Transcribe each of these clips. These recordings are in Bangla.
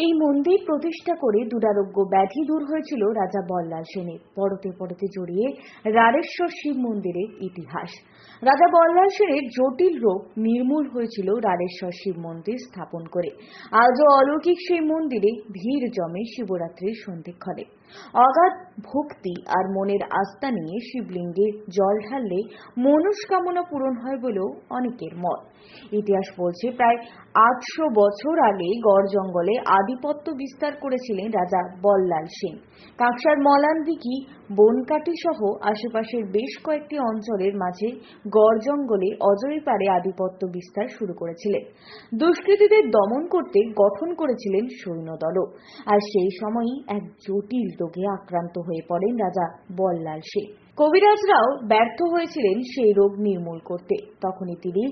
এই মন্দির প্রতিষ্ঠা করে দুরারোগ্য ব্যাধি দূর হয়েছিল রাজা বল্লাল সেনের। পরতে পরতে জড়িয়ে রাড়েশ্বর শিব মন্দিরের ইতিহাস। রাজা বল্লাল সেনের জটিল রোগ নির্মূল হয়েছিল রাড়েশ্বর শিব মন্দির স্থাপন করে। আজও অলৌকিক সেই মন্দিরে ভিড় জমে শিবরাত্রির সন্ধিক্ষণে। অগাধ ভক্তি আর মনের আস্থা নিয়ে শিবলিঙ্গে জল ঢাললে মনস্কামনা পূরণ হয় বলেও অনেকের মত। ইতিহাস বলছে প্রায় ৮০০ বছর আগে গড় জঙ্গলে আধিপত্য বিস্তার করেছিলেন রাজা বল্লাল সেন। কাঁকসার মলানদিঘি, বনকাটি সহ আশেপাশের বেশ কয়েকটি অঞ্চলের মাঝে গড় জঙ্গলে অজয়পাড়ে আধিপত্য বিস্তার শুরু করেছিলেন। দুষ্কৃতীদের দমন করতে গঠন করেছিলেন সৈন্যদলও। আর সেই সময়ই এক জটিল রোগে আক্রান্ত হয়ে পড়েন রাজা বল্লাল সেন। কবিরাজরাও ব্যর্থ হয়েছিলেন সেই রোগ নির্মূল করতে। তখনই তিনি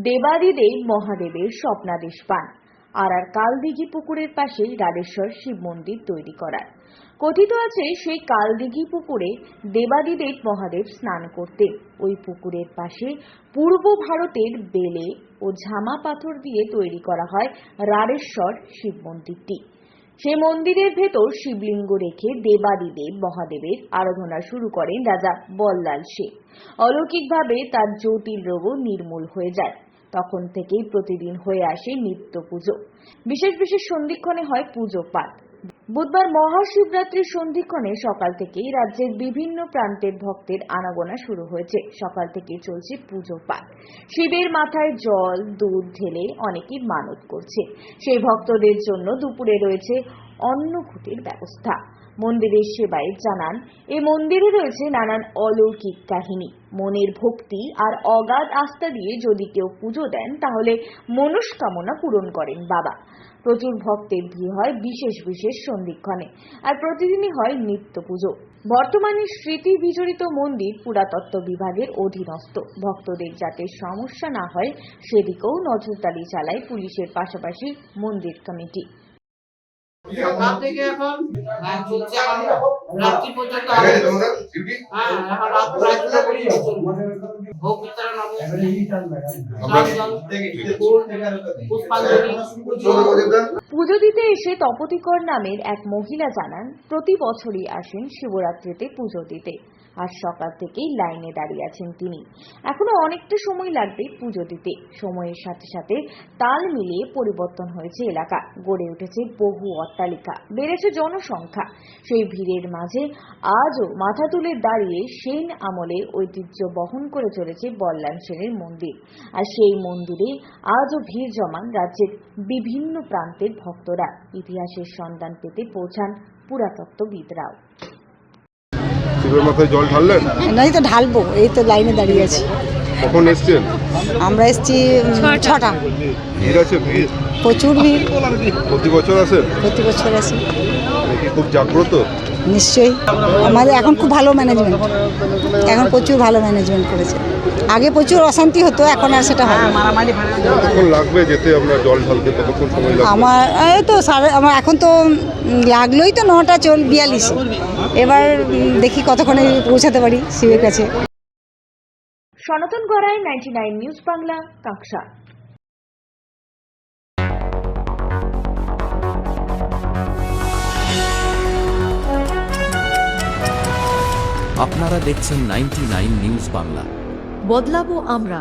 দেবাদিদেব মহাদেবের স্বপ্নাদেশ পান আর কালদিঘি পুকুরের পাশে রাড়েশ্বর শিব মন্দির তৈরি করার। কথিত আছে সেই কালদিঘি পুকুরে দেবাদিদেব মহাদেব স্নান করতেন। ওই পুকুরের পাশে পূর্ব ভারতের বেলে ও ঝামা পাথর দিয়ে তৈরি করা হয় রাড়েশ্বর শিব মন্দিরটি। সেই মন্দিরের ভেতর শিবলিঙ্গ রেখে দেবাদিদেব মহাদেবের আরাধনা শুরু করেন রাজা বল্লাল সেন। অলৌকিকভাবে তার জটিল রোগও নির্মূল হয়ে যায়। তখন থেকেই প্রতিদিন হয়ে আসে নিত্য পুজো। বিশেষ বিশেষ সন্ধিক্ষণে হয় পুজো পাঠ। বুধবার মহাশিবরাত্রির সন্ধিক্ষণে সকাল থেকেই রাজ্যের বিভিন্ন প্রান্তের ভক্তের আনাগোনা শুরু হয়েছে। সকাল থেকে চলছে পুজো পাঠ। শিবের মাথায় জল দুধ ঢেলে অনেকেই মানত করছে। সেই ভক্তদের জন্য দুপুরে রয়েছে অন্নকূটের ব্যবস্থা। মন্দিরের সেবায়েত জানান, এই মন্দিরে রয়েছে নানান অলৌকিক কাহিনী। মনের ভক্তি আর অগাধ আস্থা দিয়ে যদি কেউ পুজো দেন তাহলে মনস্কামনা পূরণ করেন বাবা। প্রচুর ভক্তের ভিড় হয় বিশেষ বিশেষ সন্ধিক্ষণে, আর প্রতিদিনই হয় নিত্য পুজো। বর্তমানে স্মৃতি বিজড়িত মন্দির পুরাতত্ত্ব বিভাগের অধীনস্থ। ভক্তদের যাতে সমস্যা না হয় সেদিকেও নজরদারি চালায় পুলিশের পাশাপাশি মন্দির কমিটি। সকাল থেকে এখন চলছে রাত্রি পর্যন্ত ভোগ বিতরণ হবে। পুজো দিতে এসে তপতিকর নামের এক মহিলা জানান, প্রতি বছরই আসেন শিবরাত্রিতে পুজো দিতে, আর সকাল থেকেই লাইনে দাঁড়িয়ে আছেন তিনি। এখনো অনেকটা সময় লাগবে পুজো দিতে। সময়ের সাথে সাথে তাল মিলিয়ে পরিবর্তন হয়েছে এলাকা, গড়ে উঠেছে বহু অট্টালিকা, বেড়েছে জনসংখ্যা। সেই ভিড়ের মাঝে আজও মাথা তুলে দাঁড়িয়ে সেন আমলের ঐতিহ্য বহন করে চলেছে বল্লাল সেনের মন্দির। আর সেই মন্দিরে আজও ভিড় জমান রাজ্যের বিভিন্ন প্রান্তের ভক্তরা। ইতিহাসের সন্ধান পেতে পৌঁছান পুরাতত্ত্ববিদরাও। শিবের মাথায় জল ঢাললেন? নাই তো ঢালবো, এই তো লাইনে দাঁড়িয়ে আছি। কখন এসছেন? আমরা এসছি 6টা। ভিড় আছে? ভিড় প্রচুর ভিড়। প্রতি বছর আসেন? প্রতি বছর আসি। কি খুব জাগ্রত? নিশ্চয়ই। আমাদের এখন খুব ভালো ম্যানেজমেন্ট, এখন প্রচুর ভালো ম্যানেজমেন্ট করেছে। আগে প্রচুর অশান্তি হতো, এখন আর সেটা হয় না। কতক্ষণ লাগবে যেতে আপনার জল ঢালতে? কতক্ষণ সময় লাগবে? আমার এই তো আমার এখন তো লাগলোই তো 9:42। এবার দেখি কতক্ষণে পৌঁছাতে পারি শিবের কাছে। সনাতন গড়াই, 99 নিউজ বাংলা, কাঁকসা। আপনারা দেখছেন 99 নিউজ বাংলা। বদলাবো আমরা।